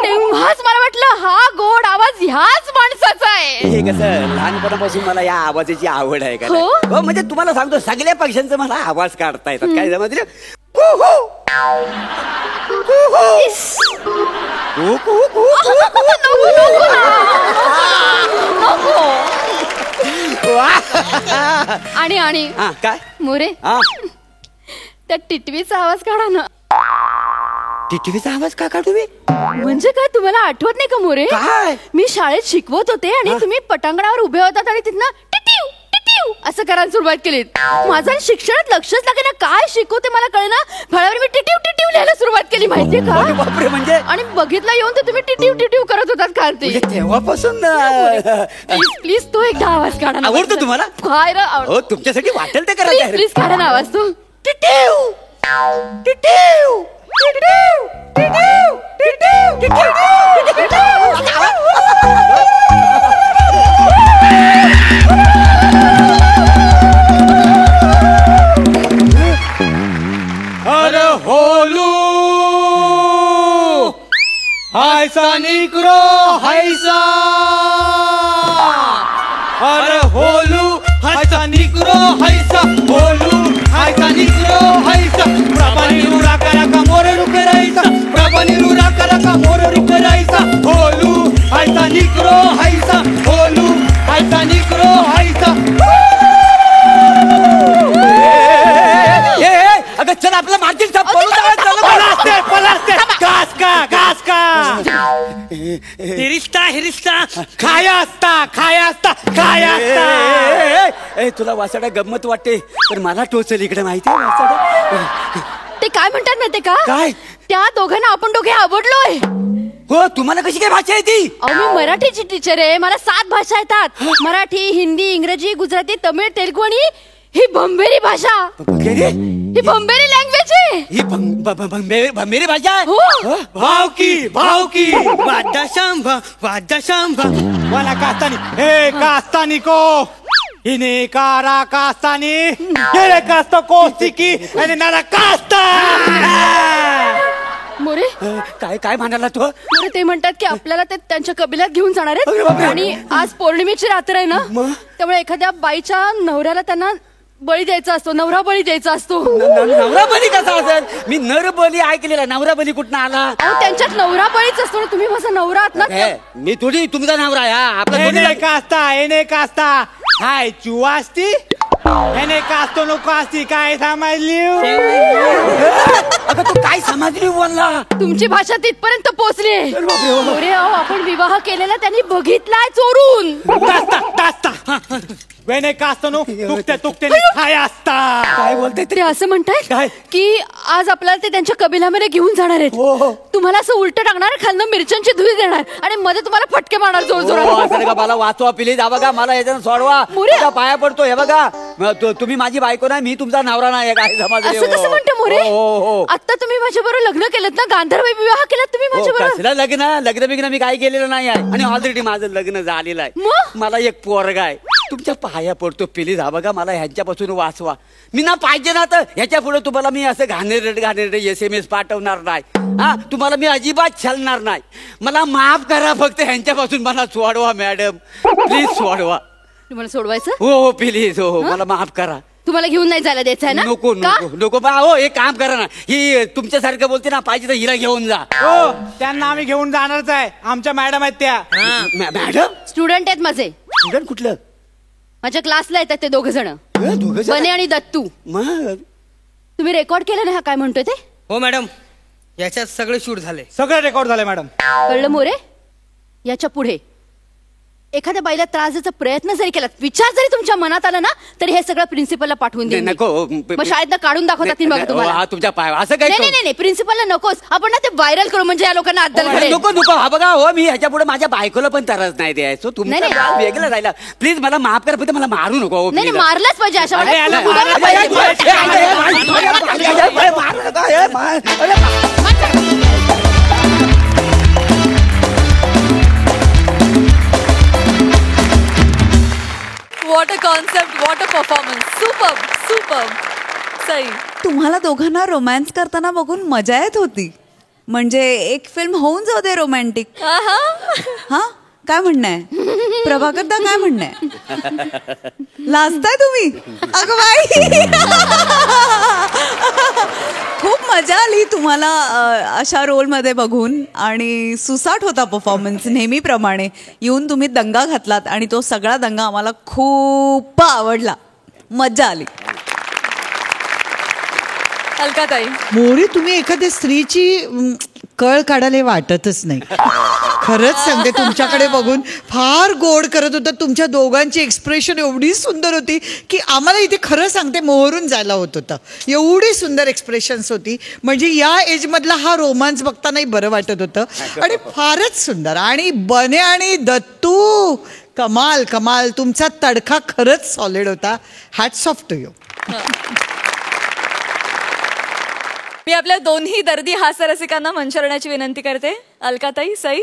तेव्हाच मला वाटलं हा गोड आवाज ह्याच माणसाचा आहे. हे कसं लहानपणापासून मला या आवाजाची आवड आहे का? हो म्हणजे तुम्हाला सांगतो सगळ्या पक्ष्यांचा मला आवाज काढता येतात. काय जमत आणि काय मोरे त्या टिटवीचा आवाज काढा ना. टिटवीचा आवाज का काढू मी? म्हणजे काय तुम्हाला आठवत नाही का मोरे? काय? मी शाळेत शिकवत होते आणि तुम्ही पटांगणावर उभे होतात आणि तिथनं टिटिव टिटिव असं करायला सुरुवात केली. माझं शिक्षणात लक्षच लागे ना, काय शिकवते मला कळेना. फळावर मी टिटिव टिटिव लिहायला सुरुवात केली माहितीये का? बापरे, म्हणजे आणि बघितलं येऊन तर तुम्ही टिटिव टिटिव करत होतात क्रांती. तेव्हापासून प्लीज तो एकदा आवाज काढा ना. आवडतो तुम्हाला? काय रे आवड. हो, तुमच्यासाठी वाटेल ते करा. प्लीज प्लीज काढा ना आवाज तो. टिटिव टिटिव टिटिव टिटिव टिटिव टिटिव. अरे होलू हायसा निकरो हायसा. अरे होलू हायसा निकरो हायसा. होलू हायसा निकरो हायसा. प्रभानी रुरा करा का मोर रुके रायसा. प्रभानी रुरा करा का मोर रुके रायसा. होलू हायसा निकरो हायसा. होलू हायसा निकरो हायसा. अगं चल आपलं मार्जिन घास का हिरिस्ता खाया असता. तुला वासाडा गंमत वाटते पण मला टोचल इकडे माहिती आहे वासाडा. ते काय म्हणतात माहितीये का? काय? त्या दोघांना आपण दोघे आवडलोय. हो, तुम्हाला कशी काय भाषा येते? अहो मी मराठीची टीचर आहे, मला 7 भाषा येतात. मराठी, हिंदी, इंग्रजी, गुजराती, तमिळ, तेलुगू आणि ही भंबेरी भाषा. ही भंबेरी लँग्वेज आहे. ही भंबेरी भाषा आहे. हो. भावकी वाद्याशांभ मला कास्तानी हे कास्तानी को इने कारा कास्तानी येरे कास्तो कोस्तिकी आणि नारा कास्ता. मोरे काय म्हणाला तो? मोरे ते म्हणतात की आपल्याला ते त्यांच्या कबिलात घेऊन जाणार अरे आहेत बापरे. आणि आज पौर्णिमेची रात्र आहे ना, त्यामुळे एखाद्या बाईच्या नवऱ्याला त्यांना बळी द्यायचा असतो, नवरा बळी द्यायचा असतो. नवरा बली कसा असेल? मी नर बली ऐकलेला, नवरा बली कुठं आला? अहो त्यांच्यात नवरा बळीच असतो ना. तुम्ही माझा नवरा आहात ना. मी थोडी तुमचा नवरा आहे. आपला एने कास्ता हाय चुवास्ती एने कास्तो नको असती काय समजली? अगं तू काय समजली बोलला? तुमची भाषा तिथपर्यंत पोहोचली. मोरे अहो आपण विवाह केलेला त्यांनी बघितलाय चोरून. वेने कास्तनो तुकते खाय असता. काय बोलते ते असं म्हणताय की आज आपल्याला ते त्यांच्या कबिलामध्ये घेऊन जाणार आहेत. तुम्हाला असं उलट टाकणार, खालनं मिरच्यांची धुळी देणार आणि मध्ये तुम्हाला फटके मारणार जोर जोरात. मला वाचवा प्लीज. हा बघा मला याच्यानं सोडवा. मोरे पाया पडतो. हे बघा तुम्ही माझी बायको नाही, मी तुमचा नवरा नाही. काय समजले? असं कसं म्हणते मोरे? आता तुम्ही माझ्या बरोबर लग्न केलं ना, गांधर्व विवाह केलात तुम्ही माझ्या बरोबर. लग्न मी काही केलेलं नाही आहे आणि ऑलरेडी माझं लग्न झालेलं आहे. मला एक पोरगा आहे. तुमच्या पाया पडतो प्लीज. हा बघा मला ह्यांच्यापासून वाचवा. मी ना पाहिजे ना तर ह्याच्या पुढे तुम्हाला मी असं घाणेरडे SMS पाठवणार नाही. हा तुम्हाला मी अजिबात छलणार नाही. मला माफ करा फक्त. ह्यांच्यापासून मला सोडवा मॅडम, प्लीज सोडवा. तुम्हाला सोडवायचं? हो प्लीज. हो मला माफ करा. तुम्हाला घेऊन नाही जायला द्यायचं आहे ना? नको नको नको बा. हो एक काम करा ना, ही तुमच्यासारखं बोलते ना, पाहिजे तर हिला घेऊन जा. हो त्यांना आम्ही घेऊन जाणारच आहे. आमच्या मॅडम आहेत त्या. मॅडम स्टुडंट आहेत माझे. स्टुडंट कुठलं? माझ्या क्लासला येतात ते 2 जण, बने आणि दत्तू. तुम्ही रेकॉर्ड केलं ना हा काय म्हणतोय ते? हो मॅडम, याच्यात सगळे शूट झाले. सगळं रेकॉर्ड झालंय मॅडम. कळलं मोरे? याच्या पुढे एखाद्या बाईला त्रास द्यायचा प्रयत्न जरी केला, विचार जरी तुमच्या मनात आला ना, तरी हे सगळं प्रिन्सिपलला पाठवून देईन. नको. मग शाळेतनं काढून दाखवतात बघा तुम्हाला. तुमच्या पाय असं काही नाही प्रिन्सिपलला नकोच. आपण ना ते व्हायरल करू म्हणजे या लोकांना अद्दल घडेल. नको. हा बघा हो, मी ह्याच्या पुढे माझ्या बायकोला पण त्रास नाही द्यायचो. तुमचं वेगळं राहिला. प्लीज मला माफ करा, फक्त मला मारू नको. नाही मारलंच पाहिजे अशा what a concept, what a performance. Super. Sai, तुम्हाला दोघांना रोमॅन्स करताना बघून मजा येत होती. म्हणजे एक फिल्म होऊन जाऊ दे रोमॅन्टिक. हा काय म्हणणं आहे प्रभाकरदा? काय म्हणणं आहे? लाजताय तुम्ही? अगं बाई खूप मजा आली तुम्हाला अशा रोलमध्ये बघून आणि सुसाट होता परफॉर्मन्स नेहमीप्रमाणे. येऊन तुम्ही दंगा घातलात आणि तो सगळा दंगा आम्हाला खूप आवडला. मजा आली. अलकाताई. मोरे, तुम्ही एखाद्या स्त्रीची कळ काढायला वाटतच नाही. खरंच सांगते, तुमच्याकडे बघून फार गोड करत होतं. तुमच्या दोघांची एक्सप्रेशन एवढी सुंदर होती की आम्हाला इथे खरं सांगते मोहरून जायला होत होतं. एवढी सुंदर एक्सप्रेशन्स होती, म्हणजे या एजमधला हा रोमांस बघतानाही बरं वाटत होतं आणि फारच सुंदर. आणि बने आणि दत्तू, कमाल कमाल. तुमचा तडका खरंच सॉलिड होता. Hats off to you. मी आपल्या दोन्ही दर्दी हास्यरसिकांना मंचरण्याची विनंती करते. अलकाताई, सई.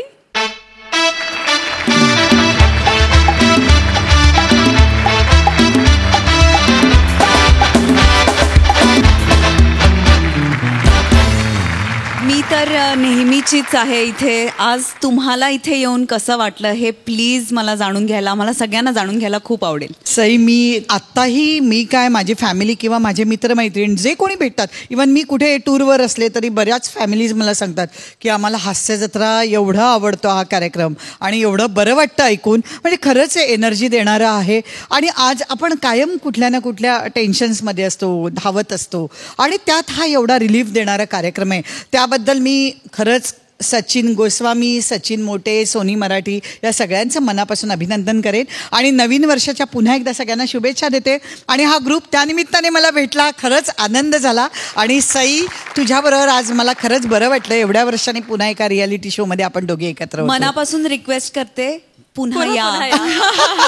मी तर नेहमीचीच आहे इथे. आज तुम्हाला इथे येऊन कसं वाटलं हे प्लीज मला जाणून घ्यायला, मला सगळ्यांना जाणून घ्यायला खूप आवडेल. सई, मी आत्ताही मी काय माझी फॅमिली किंवा माझे मित्रमैत्रीण जे कोणी भेटतात, इवन मी कुठे टूरवर असले तरी बऱ्याच फॅमिलीज मला सांगतात की आम्हाला हास्य जत्रा एवढा आवडतो हा कार्यक्रम आणि एवढं बरं वाटतं ऐकून. म्हणजे खरंच एनर्जी देणारं आहे. आणि आज आपण कायम कुठल्या ना कुठल्या टेन्शन्समध्ये असतो, धावत असतो, आणि त्यात हा एवढा रिलीफ देणारा कार्यक्रम आहे. त्याबद्दल मी खरंच सचिन गोस्वामी, सचिन मोटे, सोनी मराठी या सगळ्यांचं मनापासून अभिनंदन करेन आणि नवीन वर्षाच्या पुन्हा एकदा सगळ्यांना शुभेच्छा देते. आणि हा ग्रुप त्यानिमित्ताने मला भेटला, खरंच आनंद झाला. आणि सई, तुझ्याबरोबर आज मला खरंच बरं वाटलं. एवढ्या वर्षांनी पुन्हा एका रियालिटी शोमध्ये आपण दोघे एकत्र होतो. मनापासून रिक्वेस्ट करते, पुन्हा या.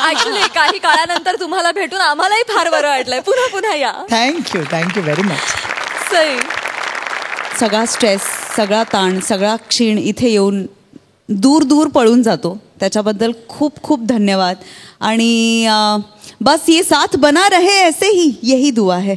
ऍक्च्युली काही काळानंतर तुम्हाला भेटून आम्हालाही फार बरं वाटलंय. पुन्हा या. Thank you very much. सई, सगळा स्ट्रेस, सगळा ताण, सगळा क्षीण इथे येऊन दूर दूर पळून जातो. त्याच्याबद्दल खूप खूप धन्यवाद. आणि बस ये साथ बना रहे ऐसे ही, यही दुआ है.